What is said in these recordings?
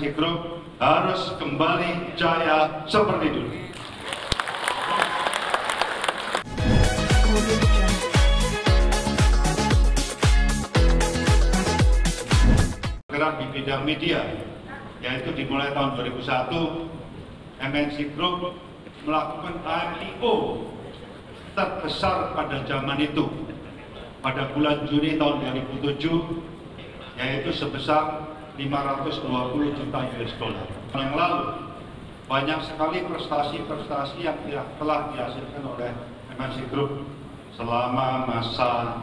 MNC Group harus kembali jaya seperti dulu. Gerak di bidang media, yaitu dimulai tahun 2001, MNC Group melakukan IPO terbesar pada zaman itu, pada bulan Juni tahun 2007, yaitu sebesar 520 juta US dollar. Yang lalu, banyak sekali prestasi-prestasi yang telah dihasilkan oleh MNC Group selama masa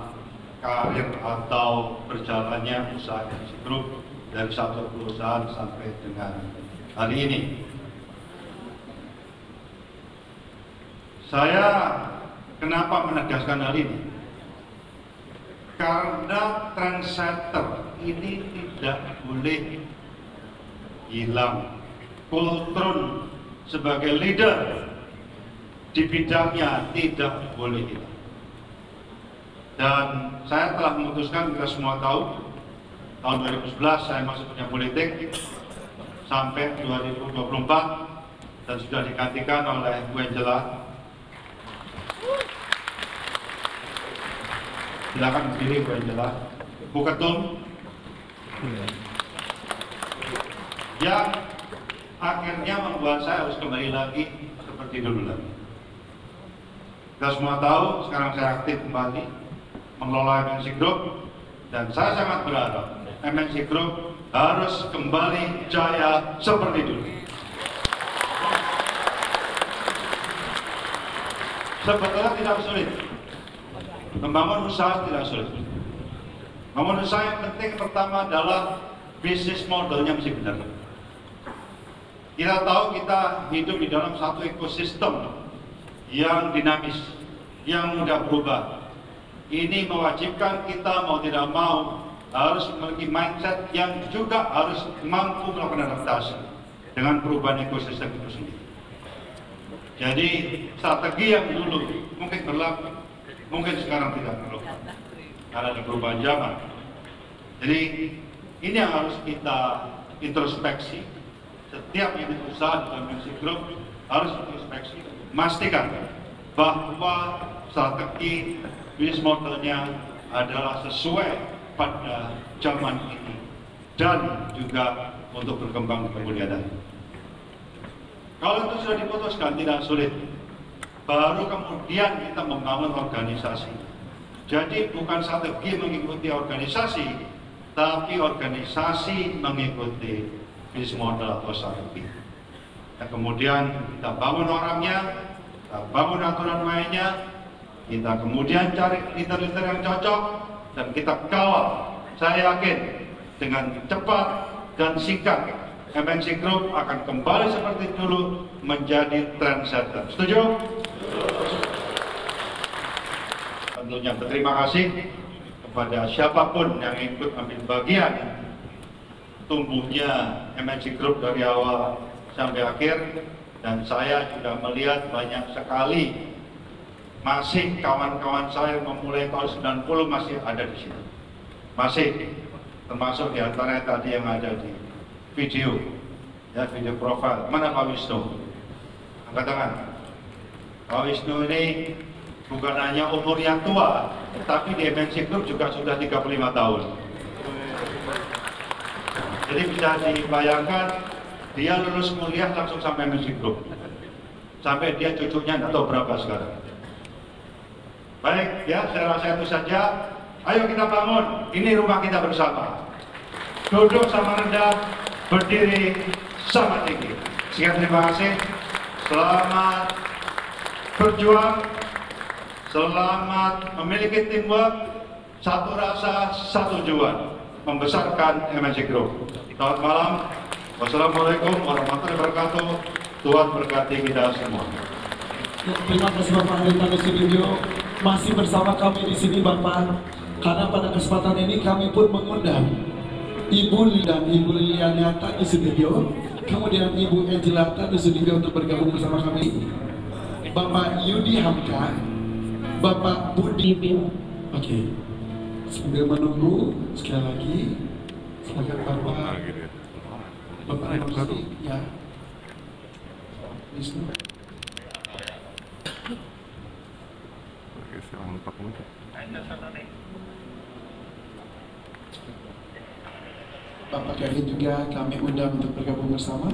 karir atau berjalannya usaha MNC Group dari satu perusahaan sampai dengan hari ini. Saya kenapa menegaskan hal ini? Karena trendsetter ini tidak boleh hilang. Kultron sebagai leader di bidangnya tidak boleh hilang. Dan saya telah memutuskan, kita semua tahu, tahun 2011 saya masuk dunia politik sampai 2024 dan sudah digantikan oleh Bu Angela. Silakan berdiri Bu Angela. Bu Ketum yang akhirnya membuat saya harus kembali lagi seperti dulu lagi. Kita semua tahu sekarang saya aktif kembali mengelola MNC Group dan saya sangat berharap MNC Group harus kembali jaya seperti dulu. Sebetulnya tidak sulit. Membangun usaha tidak sulit. Membangun usaha yang penting pertama adalah bisnis modelnya mesti benar. Kita tahu kita hidup di dalam satu ekosistem yang dinamis, yang mudah berubah. Ini mewajibkan kita mau tidak mau harus memiliki mindset yang juga harus mampu melakukan adaptasi dengan perubahan ekosistem itu sendiri. Jadi strategi yang dulu mungkin berlaku, mungkin sekarang tidak perlu karena ada perubahan zaman. Jadi ini yang harus kita introspeksi. Setiap unit usaha dalam MNC Group harus introspeksi, memastikan bahwa strategi bisnis modelnya adalah sesuai pada zaman ini dan juga untuk berkembang kemudian hari. Kalau itu sudah diputuskan tidak sulit. Baru kemudian kita membangun organisasi. Jadi bukan strategi mengikuti organisasi, tapi organisasi mengikuti bisnis model atau strategi. Dan kemudian kita bangun orangnya, kita bangun aturan mainnya, kita kemudian cari leader-leader yang cocok, dan kita kawal. Saya yakin dengan cepat dan singkat MNC Group akan kembali seperti dulu menjadi trendsetter. Setuju? Tentunya berterima kasih kepada siapapun yang ikut ambil bagian tumbuhnya MNC Group dari awal sampai akhir, dan saya juga melihat banyak sekali masih kawan-kawan saya memulai tahun 90 masih ada di sini, masih termasuk diantaranya tadi yang ada di video, ya, video profil. Mana Pak Wisnu? Angkat tangan. Pak Wisnu ini bukan hanya umur yang tua, tapi di MNC Group juga sudah 35 tahun. Jadi bisa dibayangkan, dia lulus kuliah langsung sampai MNC Group. Sampai dia cucunya tidak tahu berapa sekarang. Baik, ya, saya rasa itu saja. Ayo kita bangun, ini rumah kita bersama. Duduk sama rendah, berdiri sama tinggi. Sekian, terima kasih. Selamat berjuang, selamat memiliki teamwork, satu rasa, satu tujuan, membesarkan MNC Group. Selamat malam. Wassalamualaikum warahmatullahi wabarakatuh. Tuhan berkati kita semua. Terima kasih Bapak Haritano Sudibyo. Masih bersama kami di sini Bapak, karena pada kesempatan ini kami pun mengundang Ibu Liliana Tani Sudibyo, kemudian Ibu Angela Tani Sudibyo untuk bergabung bersama kami. Bapak Yudi Hamka, Bapak Budi Bin. Oke. Sambil menunggu sekali lagi, silakan Bapak. Bapak Nursi, ya. Wisnu. Bapak Kevin juga kami undang untuk bergabung bersama.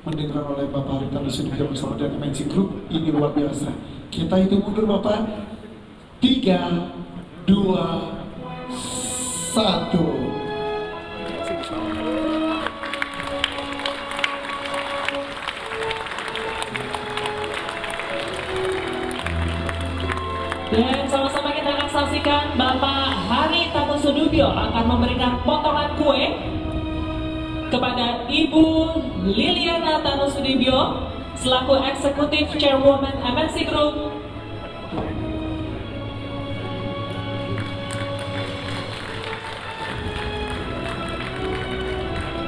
Mendengar oleh Bapak Haritanu Sudibyo bersama dengan MNC Group, ini luar biasa. Kita hitung mundur Bapak. 3, 2, 1. Dan sama-sama kita akan saksikan Bapak Haritanu Sudibyo akan memberikan potongan kue kepada Ibu Liliana Tanu Sudibyo selaku Eksekutif Chairwoman MNC Group.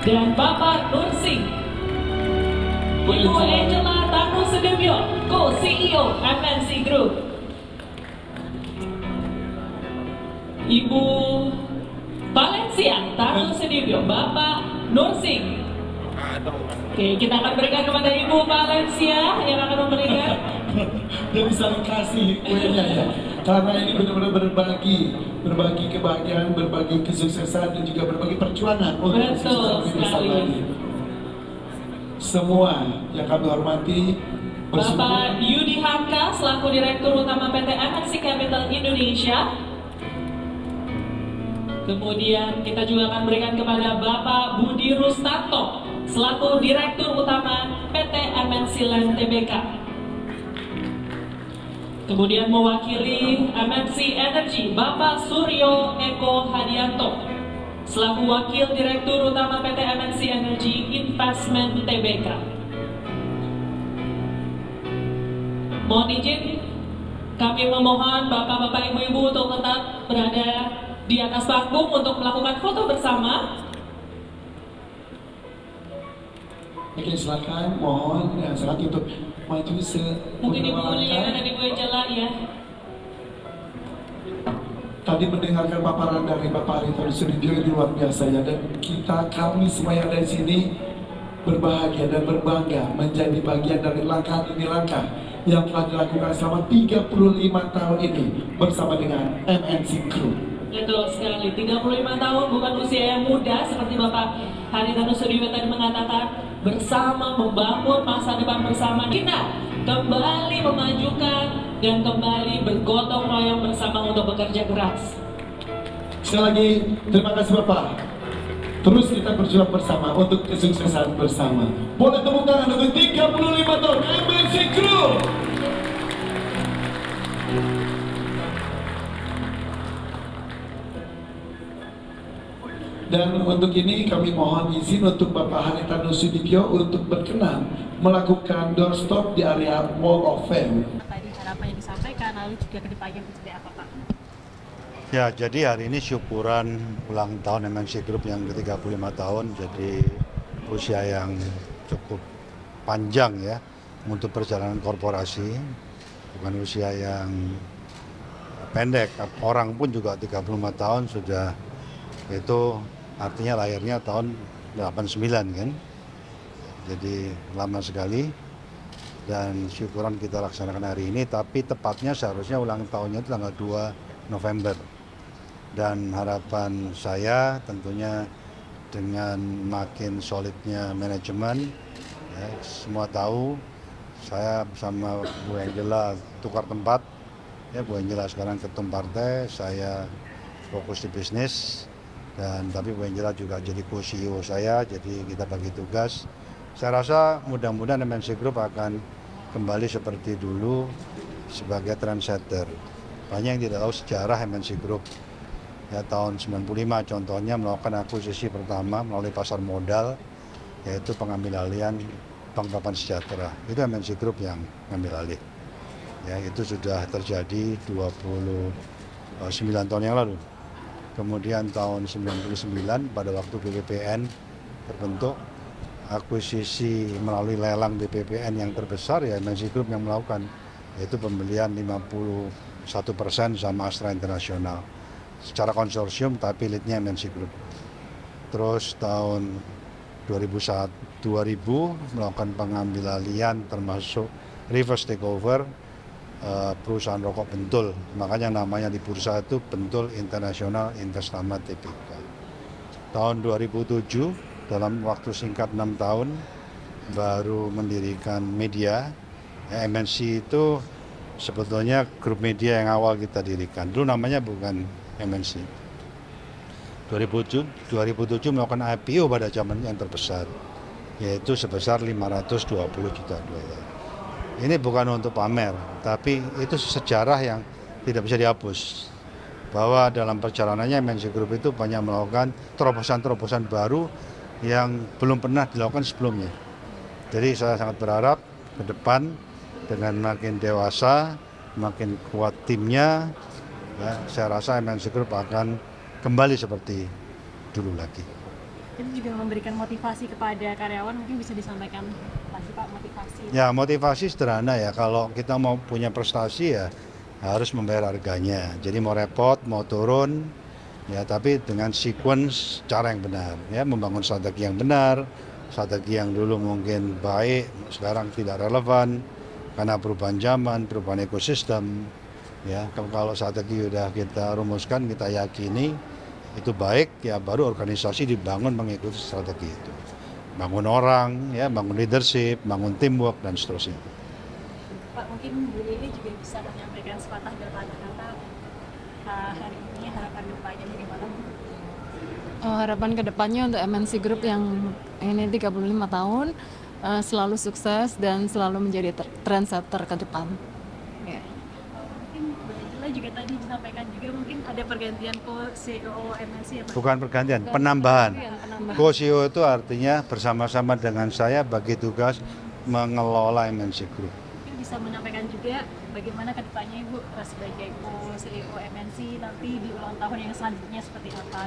Dan Bapak Nursi, Ibu Angela Tanu Sudibyo, Co-CEO MNC Group. Ibu Valencia Tanu Sudibyo, Bapak Nursing. Oke, kita akan berikan kepada Ibu Valencia yang akan memberikan. Jadi saling kasih kuenya ya. Karena ini benar-benar berbagi kebahagiaan, berbagi kesuksesan dan juga berbagi perjuangan untuk kesuksesan lebih besar lagi. Semua yang kami hormati, Bapak Yudi Hamka selaku Direktur Utama PT MNC Capital Indonesia. Kemudian kita juga akan berikan kepada Bapak Budi Rustanto selaku Direktur Utama PT MNC Land Tbk. Kemudian mewakili MNC Energy Bapak Suryo Eko Hadianto selaku Wakil Direktur Utama PT MNC Energy Investment Tbk. Mohon izin, kami memohon Bapak-Bapak Ibu-Ibu untuk tetap berada di atas panggung untuk melakukan foto bersama. Oke, silakan, mohon yang sangat untuk maju Mungkin Ibu langkah. Liliana dan Ibu Angela ya. Tadi mendengarkan paparan dari Bapak Haritanu Sudibyo ini luar biasa ya, dan kami semua yang ada di sini berbahagia dan berbangga menjadi bagian dari langkah demi langkah yang telah dilakukan selama 35 tahun ini bersama dengan MNC Group. Betul sekali, 35 tahun bukan usia yang muda seperti Bapak Haritanu Sudibyo tadi mengatakan, bersama membangun masa depan bersama kita kembali memajukan dan kembali bergotong royong bersama untuk bekerja keras. Sekali lagi, terima kasih Bapak. Terus kita berjuang bersama untuk kesuksesan bersama. Boleh tepuk tangan untuk 35 tahun MNC Group. Dan untuk ini kami mohon izin untuk Bapak Haritanu Sudibyo untuk berkenan melakukan doorstop di area Wall of Fame. Tadi harapan yang disampaikan, lalu juga ke depannya seperti apa Pak? Ya, jadi hari ini syukuran ulang tahun MNC Group yang ke-35 tahun, jadi usia yang cukup panjang ya untuk perjalanan korporasi, bukan usia yang pendek. Orang pun juga 35 tahun sudah, itu artinya lahirnya tahun 89 kan. Jadi lama sekali, dan syukuran kita laksanakan hari ini, tapi tepatnya seharusnya ulang tahunnya itu tanggal 2 November. Dan harapan saya tentunya dengan makin solidnya manajemen, ya, semua tahu saya bersama Bu Angela tukar tempat, ya, Bu Angela sekarang ketum partai, saya fokus di bisnis, dan tapi Bu Angela juga jadi co-CEO saya, jadi kita bagi tugas. Saya rasa mudah-mudahan MNC Group akan kembali seperti dulu sebagai trendsetter. Banyak yang tidak tahu sejarah MNC Group. Ya, tahun 95 contohnya melakukan akuisisi pertama melalui pasar modal, yaitu pengambil alihan Bank Papan Sejahtera. Itu MNC Group yang mengambil alih. Ya, itu sudah terjadi 29 tahun yang lalu. Kemudian tahun 99 pada waktu BPPN terbentuk, akuisisi melalui lelang BPPN yang terbesar ya MNC Group yang melakukan, yaitu pembelian 51% sama Astra Internasional. secara konsorsium tapi leadnya MNC Group. Terus tahun 2000 melakukan pengambil alihan termasuk reverse takeover perusahaan rokok Bentul. Makanya namanya di bursa itu Bentul International Investama Tbk. Tahun 2007 dalam waktu singkat 6 tahun baru mendirikan media. MNC itu sebetulnya grup media yang awal kita dirikan. Dulu namanya bukan MNC. 2007 melakukan IPO pada zaman yang terbesar, yaitu sebesar 520 juta dolar. Ini bukan untuk pamer, tapi itu sejarah yang tidak bisa dihapus. Bahwa dalam perjalanannya MNC Group itu banyak melakukan terobosan-terobosan baru yang belum pernah dilakukan sebelumnya. Jadi saya sangat berharap ke depan dengan makin dewasa, makin kuat timnya, ya, saya rasa MNC Group akan kembali seperti dulu lagi. Itu juga memberikan motivasi kepada karyawan, mungkin bisa disampaikan lagi Pak, motivasi. Ya, motivasi sederhana ya, kalau kita mau punya prestasi ya harus membayar harganya. Jadi mau repot, mau turun, ya tapi dengan sequence cara yang benar, ya membangun strategi yang benar, strategi yang dulu mungkin baik, sekarang tidak relevan karena perubahan zaman, perubahan ekosistem. Ya, kalau strategi sudah kita rumuskan, kita yakini itu baik, ya baru organisasi dibangun mengikuti strategi itu. Bangun orang, ya bangun leadership, bangun teamwork dan seterusnya. Pak, mungkin Bu Lili juga bisa menyampaikan sepatah dua kata hari ini, harapan depannya bagaimana? Harapan kedepannya untuk MNC Group yang ini 35 tahun selalu sukses dan selalu menjadi trendsetter ke depan. Ya. Mungkin Bu Lili juga tadi disampaikan juga mungkin ada pergantian co-CEO MNC ya Pak? Bukan pergantian, penambahan. Co-CEO itu artinya bersama-sama dengan saya bagi tugas mengelola MNC Group. Mungkin bisa menyampaikan juga bagaimana kedepannya Ibu sebagai co-CEO MNC nanti di ulang tahun yang selanjutnya seperti apa?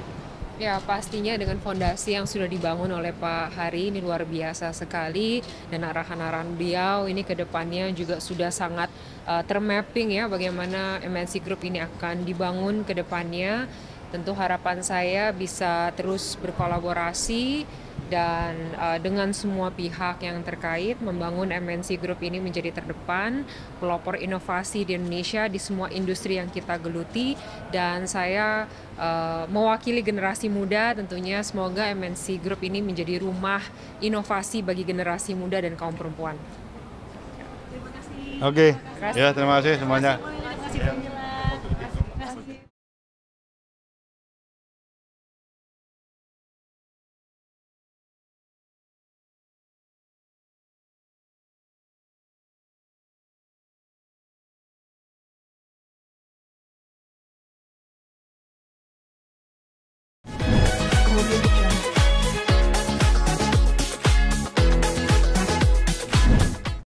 Ya, pastinya dengan fondasi yang sudah dibangun oleh Pak Hari ini luar biasa sekali, dan arahan-arahan beliau ini ke depannya juga sudah sangat termapping ya bagaimana MNC Group ini akan dibangun ke depannya. Tentu harapan saya bisa terus berkolaborasi dan dengan semua pihak yang terkait membangun MNC Group ini menjadi terdepan, pelopor inovasi di Indonesia di semua industri yang kita geluti, dan saya mewakili generasi muda tentunya semoga MNC Group ini menjadi rumah inovasi bagi generasi muda dan kaum perempuan. Terima kasih. Oke, ya terima kasih semuanya. Terima kasih.